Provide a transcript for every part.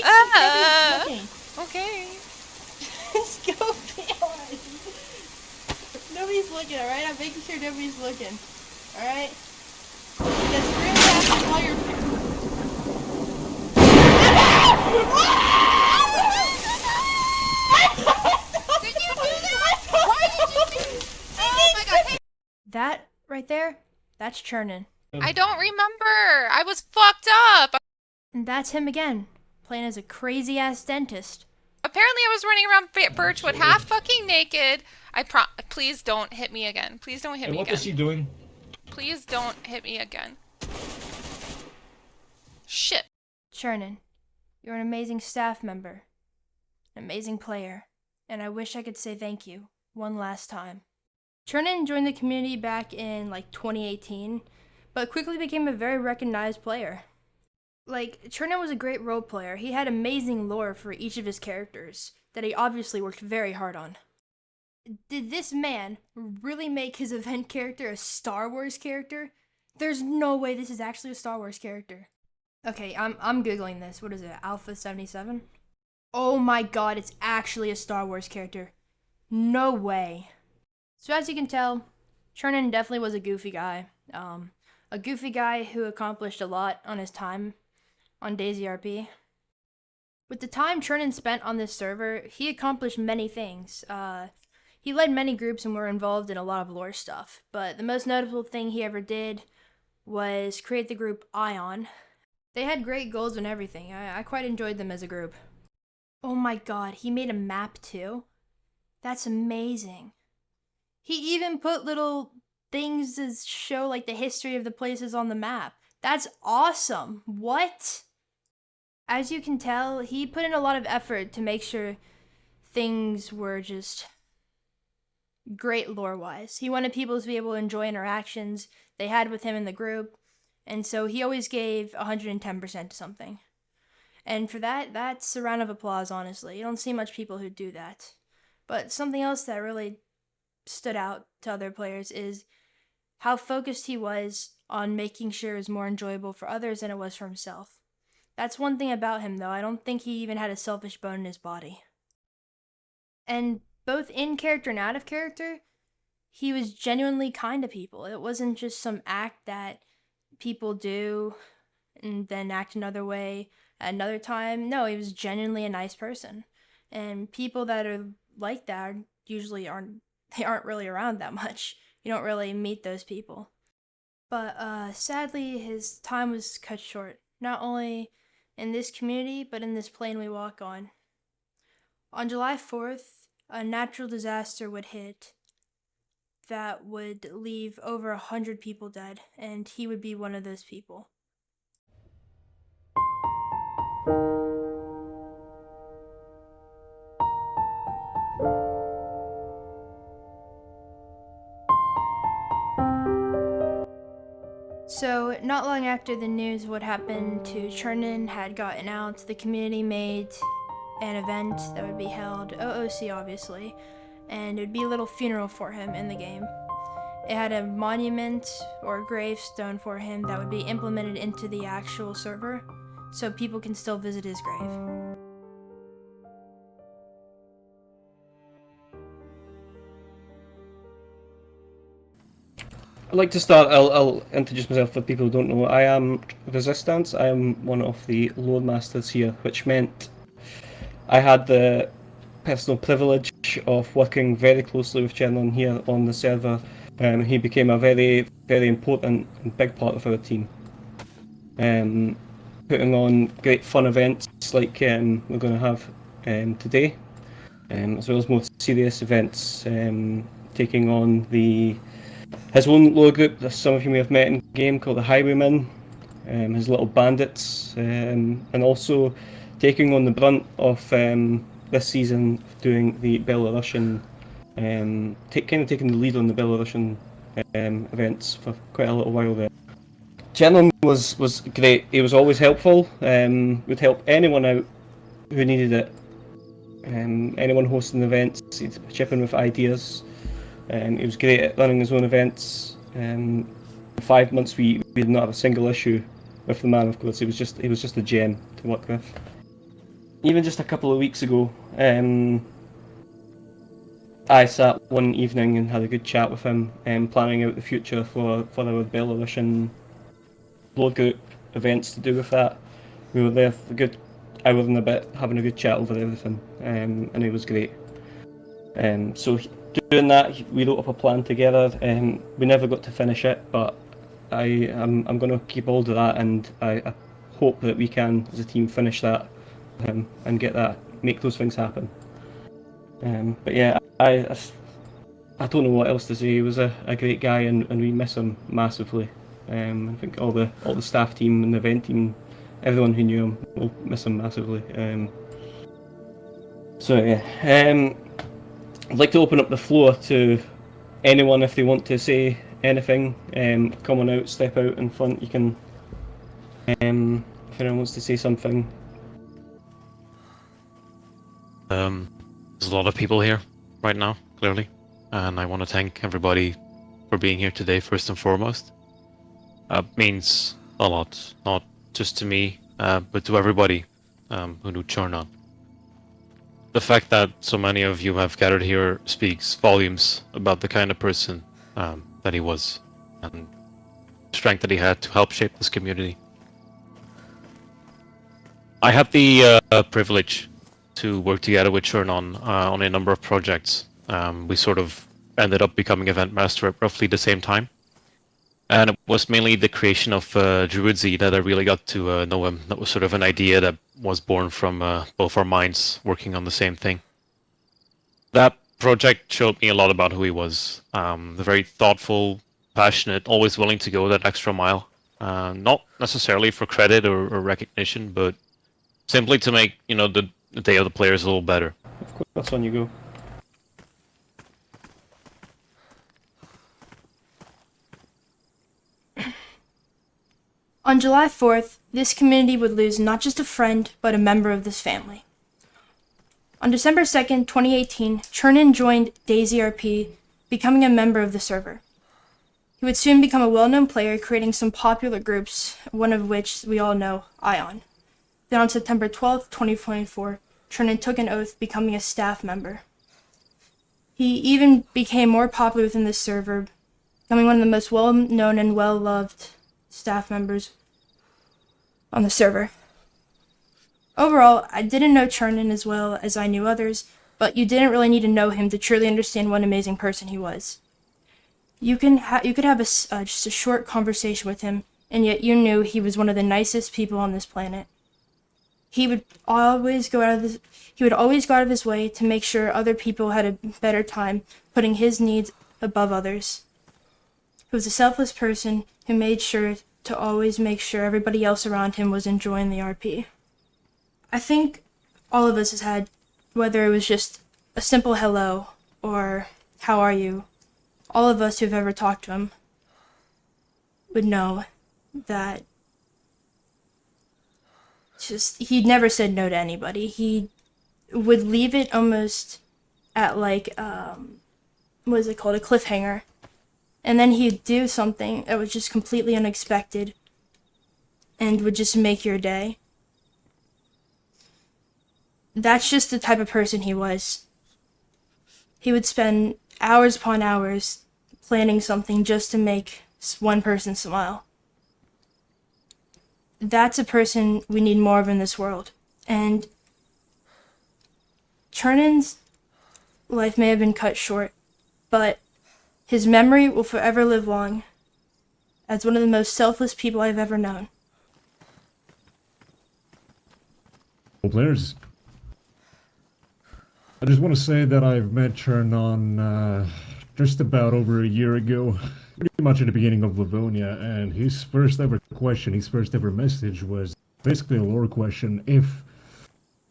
Nobody's looking. Okay. Just go behind. Nobody's looking, alright? I'm making sure nobody's looking. Alright? Just really fast while you're... Did you do that? Why did you do? Oh my god. Hey. That right there, that's Chernon. I don't remember. I was fucked up. And that's him again, playing as a crazy ass dentist. Apparently, I was running around Birchwood half fucking naked. Please don't hit me again. Please don't hit me What again. was he doing? Please don't hit me again. Shit. Chernon, you're an amazing staff member, an amazing player, and I wish I could say thank you one last time. Chernon joined the community back in 2018, but quickly became a very recognized player. Chernon was a great role player. He had amazing lore for each of his characters that he obviously worked very hard on. Did this man really make his event character a Star Wars character? There's no way this is actually a Star Wars character. Okay, I'm googling this. What is it? Alpha 77? Oh my god, it's actually a Star Wars character. No way. So as you can tell, Chernon definitely was a goofy guy. A goofy guy who accomplished a lot on his time on DayZRP. With the time Chernon spent on this server, he accomplished many things. He led many groups and were involved in a lot of lore stuff, but the most notable thing he ever did was create the group Ion. They had great goals and everything. I quite enjoyed them as a group. Oh my god, he made a map too? That's amazing. He even put little things to show the history of the places on the map. That's awesome. What? As you can tell, he put in a lot of effort to make sure things were just great lore-wise. He wanted people to be able to enjoy interactions they had with him in the group, and so he always gave 110% to something. And for that, that's a round of applause, honestly. You don't see much people who do that. But something else that really stood out to other players is how focused he was on making sure it was more enjoyable for others than it was for himself. That's one thing about him, though. I don't think he even had a selfish bone in his body. And both in character and out of character, he was genuinely kind to people. It wasn't just some act that people do and then act another way at another time. No, he was genuinely a nice person. And people that are like that usually aren't really around that much. You don't really meet those people. But sadly, his time was cut short, not only in this community, but in this plane we walk on. On July 4th, a natural disaster would hit that would leave over 100 people dead, and he would be one of those people. So, not long after the news of what happened to Chernon had gotten out, the community made an event that would be held, OOC obviously, and it would be a little funeral for him in the game. It had a monument or gravestone for him that would be implemented into the actual server, so people can still visit his grave. I'd like to start, I'll introduce myself for people who don't know. I am Resistance. I am one of the Lord Masters here, which meant I had the personal privilege of working very closely with Chernon here on the server. He became a very, very important and big part of our team. Putting on great fun events like we're going to have today, as well as more serious events, taking on his own lore group that some of you may have met in game called the Highwaymen, his little bandits, and also taking on the brunt of this season doing the Belarusian, kind of taking the lead on the Belarusian events for quite a little while there. Chernon was great. He was always helpful. Would help anyone out who needed it. Anyone hosting events, he'd chip in with ideas. He was great at running his own events. In 5 months, we did not have a single issue with the man. Of course, he was just a gem to work with. even just a couple of weeks ago, I sat one evening and had a good chat with him, planning out the future for our Belarusian blood group events to do with that. We were there for a good hour and a bit, having a good chat over everything, and it was great. So doing that, we wrote up a plan together. We never got to finish it, but I'm going to keep hold of that, and I hope that we can, as a team, finish that and make those things happen. But yeah, I don't know what else to say. He was a great guy, and we miss him massively. I think all the staff team and the event team, everyone who knew him, will miss him massively. So yeah, I'd like to open up the floor to anyone if they want to say anything. Come on out, step out in front. You can. If anyone wants to say something. There's a lot of people here right now, clearly, and I want to thank everybody for being here today, first and foremost. Means a lot, not just to me, but to everybody who knew Chernon. The fact that so many of you have gathered here speaks volumes about the kind of person that he was, and the strength that he had to help shape this community. I had the privilege to work together with Chernon on a number of projects. We sort of ended up becoming event master at roughly the same time. And it was mainly the creation of Druidzy that I really got to know him. That was sort of an idea that was born from both our minds working on the same thing. That project showed me a lot about who he was. The very thoughtful, passionate, always willing to go that extra mile. Not necessarily for credit or recognition, but simply to make the day of the players a little better. Of course, that's on you go. On July 4th, this community would lose not just a friend, but a member of this family. On December 2nd, 2018, Chernon joined DayZRP, becoming a member of the server. He would soon become a well-known player, creating some popular groups, one of which we all know, Ion. Then on September 12th, 2024, Chernon took an oath, becoming a staff member. He even became more popular within the server, becoming one of the most well-known and well-loved staff members on the server. Overall, I didn't know Chernon as well as I knew others, but you didn't really need to know him to truly understand what an amazing person he was. You could have just a short conversation with him, and yet you knew he was one of the nicest people on this planet. He would always go out of his way to make sure other people had a better time, putting his needs above others. He was a selfless person who made sure to always make sure everybody else around him was enjoying the RP. I think all of us has had, whether it was just a simple hello or how are you, all of us who've ever talked to him would know that he never said no to anybody. He would leave it almost at like, what is it called, a cliffhanger. And then he'd do something that was just completely unexpected and would just make your day. That's just the type of person he was. He would spend hours upon hours planning something just to make one person smile. That's a person we need more of in this world. And Chernon's life may have been cut short, but his memory will forever live long as one of the most selfless people I've ever known. Players, I just want to say that I've met Chernon just about over a year ago, pretty much at the beginning of Livonia, and his first ever message was basically a lore question: if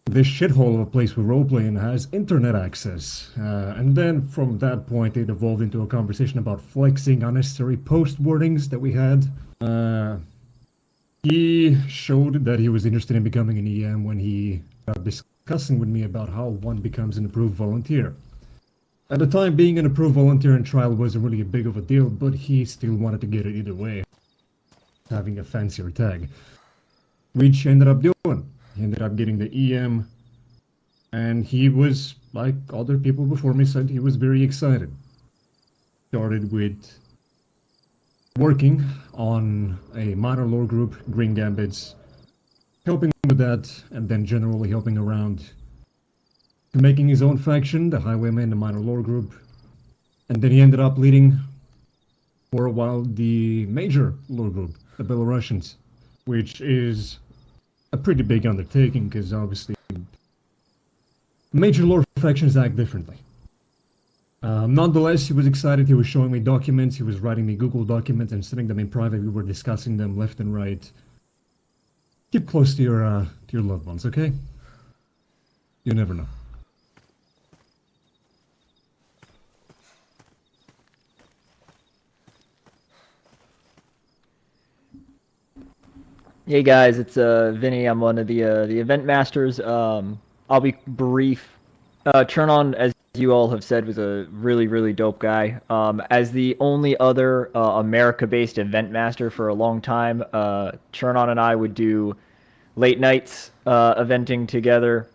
this shithole of a place we're roleplaying has internet access. And then from that point it evolved into a conversation about flexing unnecessary post wordings that we had. He showed that he was interested in becoming an EM when he got discussing with me about how one becomes an approved volunteer. At the time, being an approved volunteer in trial wasn't really a big of a deal, but he still wanted to get it either way, having a fancier tag, which ended up doing. He ended up getting the EM And he was, like other people before me said, he was very excited. Started with working on a minor lore group, Green Gambits, helping with that, and then generally helping around to making his own faction, the Highwaymen, the minor lore group. And then he ended up leading, for a while, the major lore group, the Belarusians, which is a pretty big undertaking, because obviously major lore factions act differently. Nonetheless, he was excited. He was showing me documents. He was writing me Google documents and sending them in private. We were discussing them left and right. Keep close to your loved ones, okay? You never know. Hey guys, it's Vinny. I'm one of the event masters. I'll be brief. Chernon, as you all have said, was a really dope guy. As the only other America-based event master for a long time, Chernon and I would do late nights eventing together.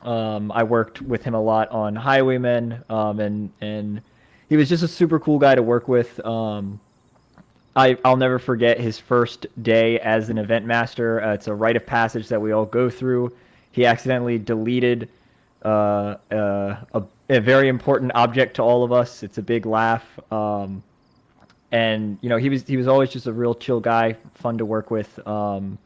I worked with him a lot on Highwaymen, and he was just a super cool guy to work with. I'll never forget his first day as an event master. It's a rite of passage that we all go through. He accidentally deleted a very important object to all of us. It's a big laugh. And you know, he was always just a real chill guy, fun to work with, and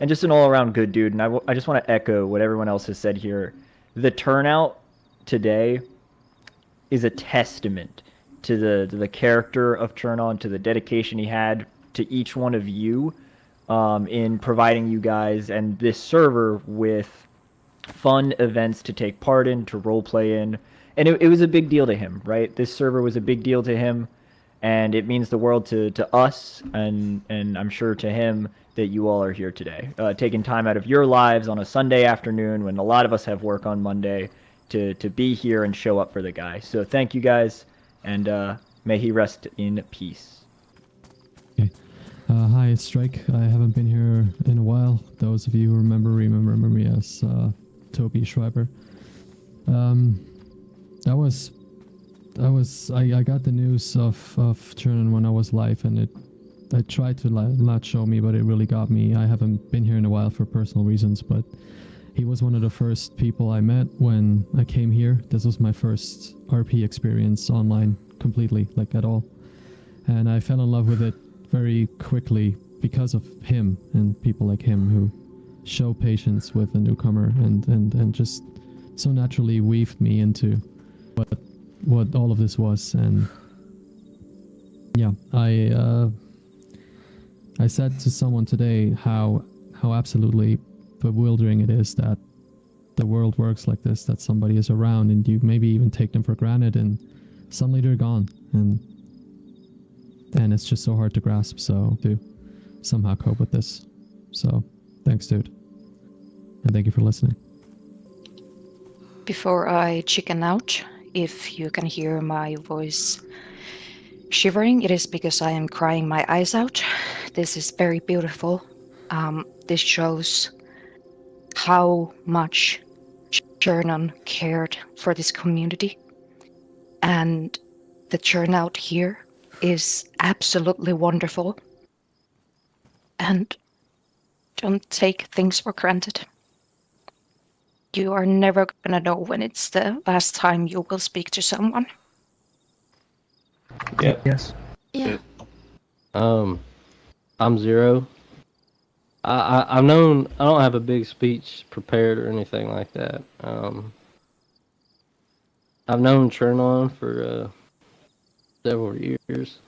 just an all around good dude. And I just want to echo what everyone else has said here. The turnout today is a testament to the character of Chernon, to the dedication he had to each one of you, in providing you guys and this server with fun events to take part in, to role play in. And it was a big deal to him, right? This server was a big deal to him, and it means the world to us, and I'm sure to him, that you all are here today, taking time out of your lives on a Sunday afternoon when a lot of us have work on Monday to be here and show up for the guy. So thank you guys, and may he rest in peace. Okay. Hi, it's Strike. I haven't been here in a while. Those of you who remember me as Toby Schreiber. I got the news of Chernon when I was live, and I tried to not show me, but it really got me. I haven't been here in a while for personal reasons, but he was one of the first people I met when I came here. This was my first RP experience online completely, like at all. And I fell in love with it very quickly because of him and people like him who show patience with a newcomer and just so naturally weaved me into what all of this was. And yeah, I said to someone today how absolutely bewildering it is that the world works like this, that somebody is around and you maybe even take them for granted and suddenly they're gone, and it's just so hard to grasp. So to somehow cope with this. So thanks, dude, and thank you for listening. Before I chicken out, if you can hear my voice shivering, it is because I am crying my eyes out. This is very beautiful. This shows how much Chernon cared for this community, and the turnout here is absolutely wonderful. And don't take things for granted. You are never gonna know when it's the last time you will speak to someone. Yeah. Yes. Yeah. I'm Zero. I've known, I don't have a big speech prepared or anything like that. I've known Chernon for several years.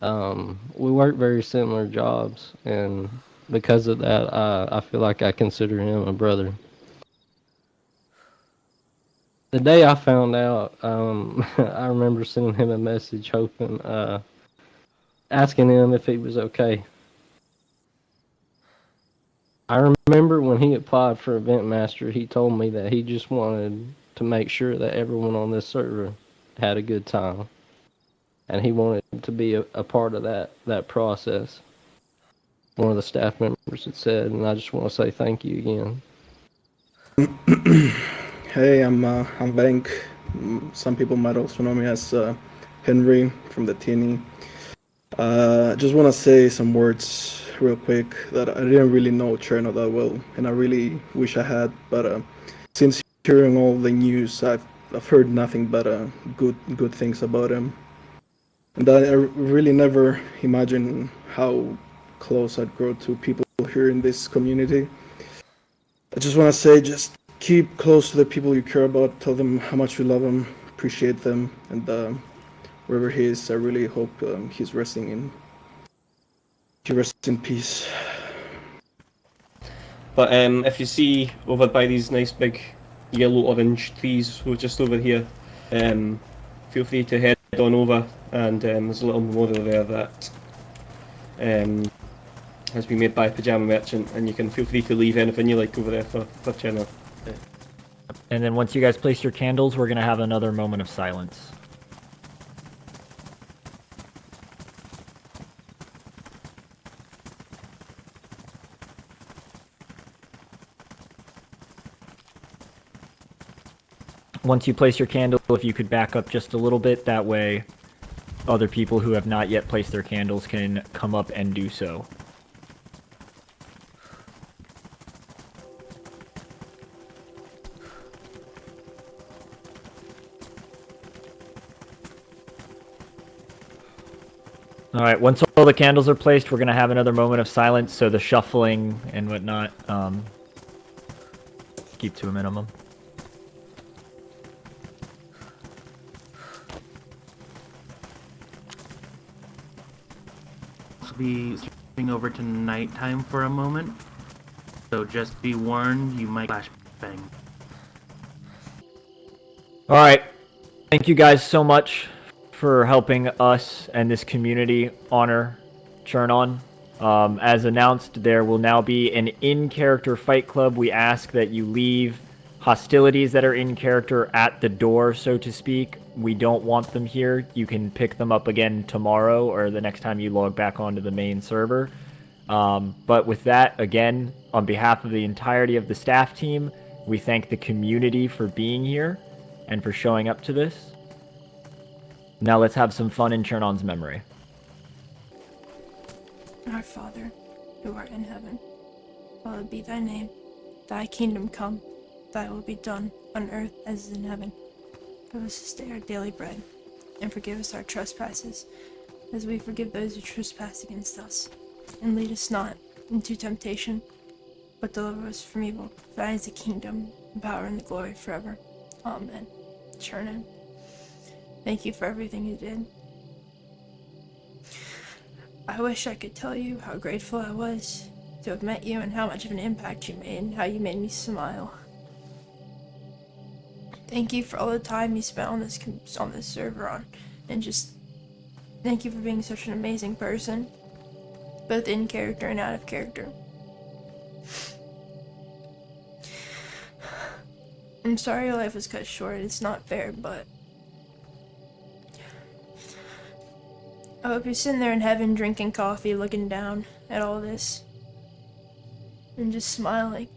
We work very similar jobs, and because of that, I feel like I consider him a brother. The day I found out, I remember sending him a message hoping, asking him if he was okay. I remember when he applied for Event Master, he told me that he just wanted to make sure that everyone on this server had a good time. And he wanted to be a part of that process. One of the staff members had said, and I just want to say thank you again. Hey, I'm Bank. Some people might also know me as Henry from the Teeny. Just want to say some words real quick that I didn't really know Cherno that well, and I really wish I had. But since hearing all the news, I've heard nothing but good things about him, and I really never imagined how close I'd grow to people here in this community. I just want to say, just keep close to the people you care about. Tell them how much you love them, appreciate them, and wherever he is, I really hope he rests in peace. But if you see over by these nice big yellow-orange trees just over here, feel free to head on over, and there's a little memorial there that has been made by a Pajama Merchant, and you can feel free to leave anything you like over there for Chernon. And then once you guys place your candles, we're going to have another moment of silence. Once you place your candle, if you could back up just a little bit, that way other people who have not yet placed their candles can come up and do so. Alright, once all the candles are placed, we're going to have another moment of silence, so the shuffling and whatnot, keep to a minimum. Be switching over to nighttime for a moment, so just be warned, you might flashbang. Alright, thank you guys so much for helping us and this community honor Chernon. As announced, there will now be an in-character fight club. We ask that you leave hostilities that are in character at the door, so to speak. We don't want them here. You can pick them up again tomorrow or the next time you log back onto the main server. But with that, again, on behalf of the entirety of the staff team, we thank the community for being here and for showing up to this. Now let's have some fun in Chernon's memory. Our Father, who art in heaven, hallowed be thy name. Thy kingdom come, thy will be done, on earth as is in heaven. Give us this day our daily bread, and forgive us our trespasses, as we forgive those who trespass against us. And lead us not into temptation, but deliver us from evil. For thine is the kingdom, the power, and the glory forever. Amen. Chernon, thank you for everything you did. I wish I could tell you how grateful I was to have met you and how much of an impact you made and how you made me smile. Thank you for all the time you spent on this server and just thank you for being such an amazing person, both in character and out of character. I'm sorry your life was cut short. It's not fair, but I hope you're sitting there in heaven drinking coffee, looking down at all this and just smiling.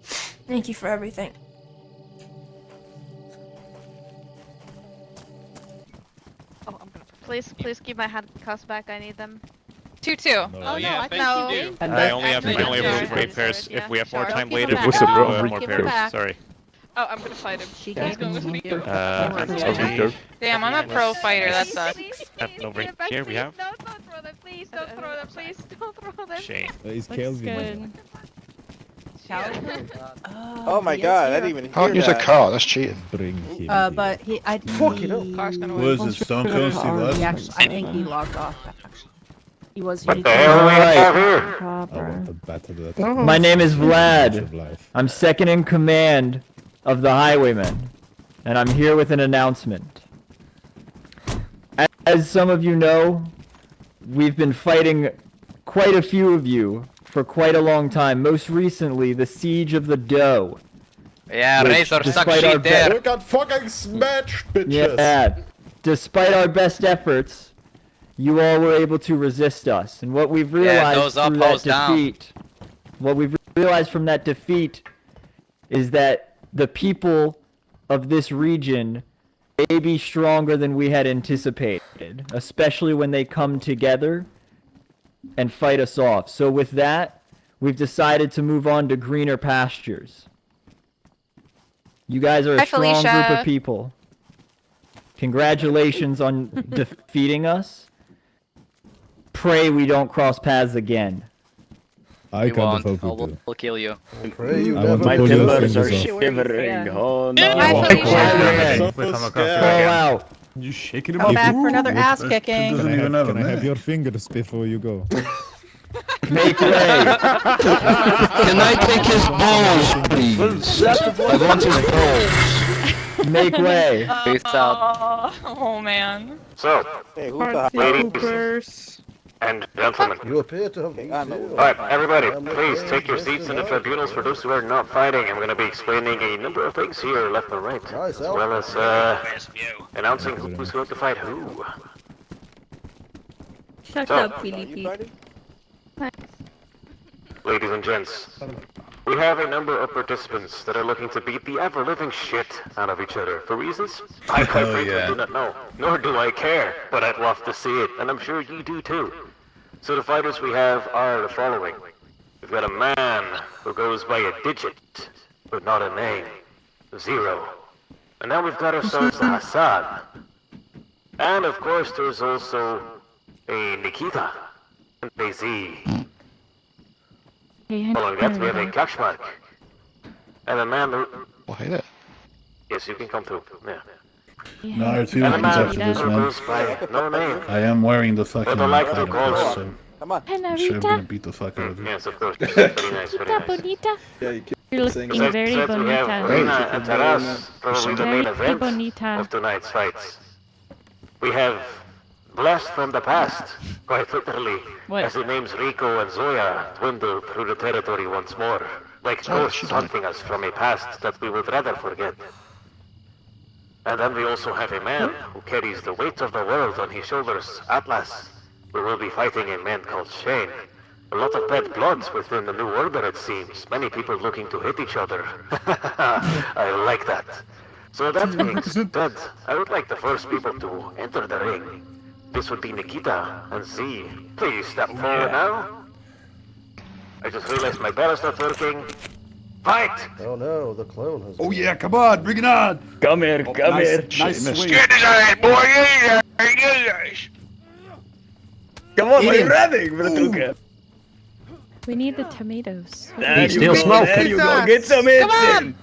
Thank you for everything. Oh, please give my handcuffs back. I need them. 2-2. Oh yeah, no, thank you. And I only have actually, room sorry, for 8 pairs. sorry, If we have more sure. time Don't give later, them we'll back. do Don't more give them pairs. back. Sorry. Oh, I'm gonna fight him. She Let's go with me. Damn, I'm a pro fighter. That sucks. Over here we have Don't throw them, please. Don't throw them, please. Don't throw them. Shane. Is Kelvin? Oh my god, I didn't even hear Can't use a car, that's cheating. Bring him But he, I Fuck it up. Car's gonna Was it Stone Cold Steve Austin? I think he logged off. He was. What the hell do we have here? I want to battle that. My name is Vlad. I'm second in command of the Highwaymen, and I'm here with an announcement. As some of you know, we've been fighting quite a few of you for quite a long time. Most recently, the Siege of the Doe. Yeah, Razor suck shit We there. got fucking smashed, bitches! Yeah, despite our best efforts, you all were able to resist us. And what we've realized nose up, through that hose down. defeat, what we've realized from that defeat is that the people of this region may be stronger than we had anticipated, especially when they come together and fight us off. So with that, we've decided to move on to greener pastures. You guys are a Hi, strong group Felicia. of people. Congratulations on defeating us. Pray we don't cross paths again. I We kind won't. of hope we do. We'll kill you. Pray you I never want my pull your timbers are fingers off. shivering. Oh no. Hi, Felicia. Call scared. out. You shaking him I'm up? back for another ass kicking. Doesn't even have a minute. Your fingers before you go. Make way. Can I take his balls, please? I want his balls. Make way. Peace out. Oh man. So, Hey, ladies and gentlemen. You appear to have Alright, everybody, please take your seats in the tribunals for those who are not fighting. I'm going to be explaining a number of things here, left and right, as well as announcing who's going to fight who. Shut So, up, Philippi. ladies and gents, we have a number of participants that are looking to beat the ever-living shit out of each other for reasons I quite frankly do not know, nor do I care, but I'd love to see it, and I'm sure you do too. So the fighters we have are the following. We've got a man who goes by a digit, but not a name. 0. And now we've got ourselves a Hassan. And of course there's also a Nikita and a Z. Following that we have a Kashmark. And a man who... Why that? Yes, you can come through. Yeah. No, you're too And a man after this, who man. goes by no name. I am wearing the fucking But I like to fighter call vest, him. so Come on. I'm sure I'm gonna beat the fuck out of you. Yes, of course. Very nice, very nice. Bonita. Yeah, you keep You're saying looking that. very We have bonita. Reina and Taras, probably the main Very event bonita. of tonight's fights. We have Blessed from the past, quite literally, as the names Rico and Zoya dwindle through the territory once more, like ghosts haunting us from a past that we would rather forget. And then we also have a man who carries the weight of the world on his shoulders, Atlas. We will be fighting a man called Shane. A lot of bad blood within the New Order, it seems. Many people looking to hit each other. I like that. So that being said, I would like the first people to enter the ring. This would be Nikita and Z. Please step forward now. I just realized my bell is not working. Fight! Oh no, the clone has. Oh yeah, come on, bring it on! Come here, come here. Nice swing. Get his ass, boy! Get his ass! Come on, Eat we're him. running, Bratuka. We need the tomatoes. There you go, there you go. Get some hits Come on! in.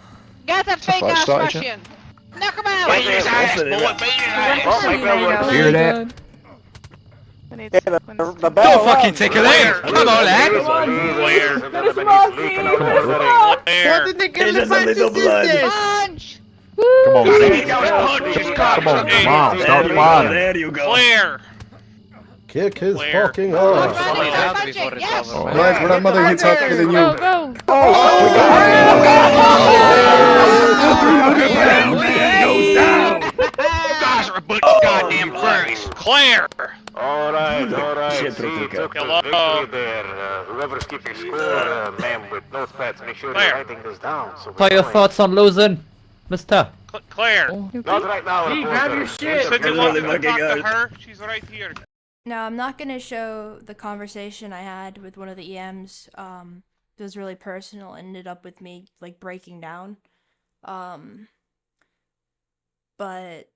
Get that fake fire ass started, Russian! Knock him out! Beat his ass, boy! Beat his ass! Oh my god, Hear that? the Don't fucking take it in! Come on, lad! Where? What did they There's give the just a little blood. Punch! Come on, Come on, start plotting. There you go. Claire! Kick his Where? fucking I'm ass. ready, I'm punching, yes! Guys, we're not mother hits harder than you. Go, go! Goes down. You guys are a bunch of goddamn furries! Claire! Alright, Shit, Z Bratuka. took the Hello. victory there. Whoever's keeping score, ma'am with notepads, make sure Claire. you're writing this down. So What are your thoughts on losing, mister? Claire! Not right now, grab your shit. Said you Really wanted to fucking talk to good. her? She's right here. Now, I'm not going to show the conversation I had with one of the EMs. It was really personal and ended up with me, like, breaking down. But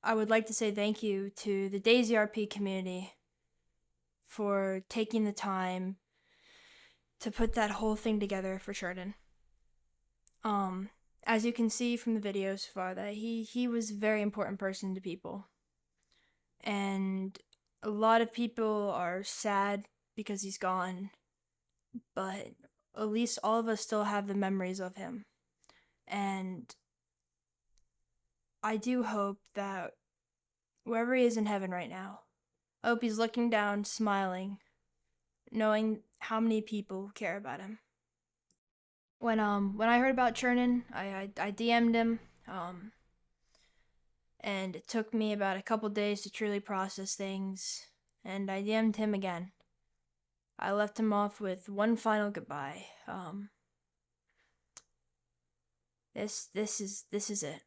I would like to say thank you to the DayZRP community for taking the time to put that whole thing together for Chernon. As you can see from the video so far, that he was a very important person to people. And a lot of people are sad because he's gone, but at least all of us still have the memories of him. And I do hope that wherever he is in heaven right now, I hope he's looking down, smiling, knowing how many people care about him. When I heard about Chernon, I DM'd him, and it took me about a couple days to truly process things, and I DM'd him again. I left him off with one final goodbye. This is it.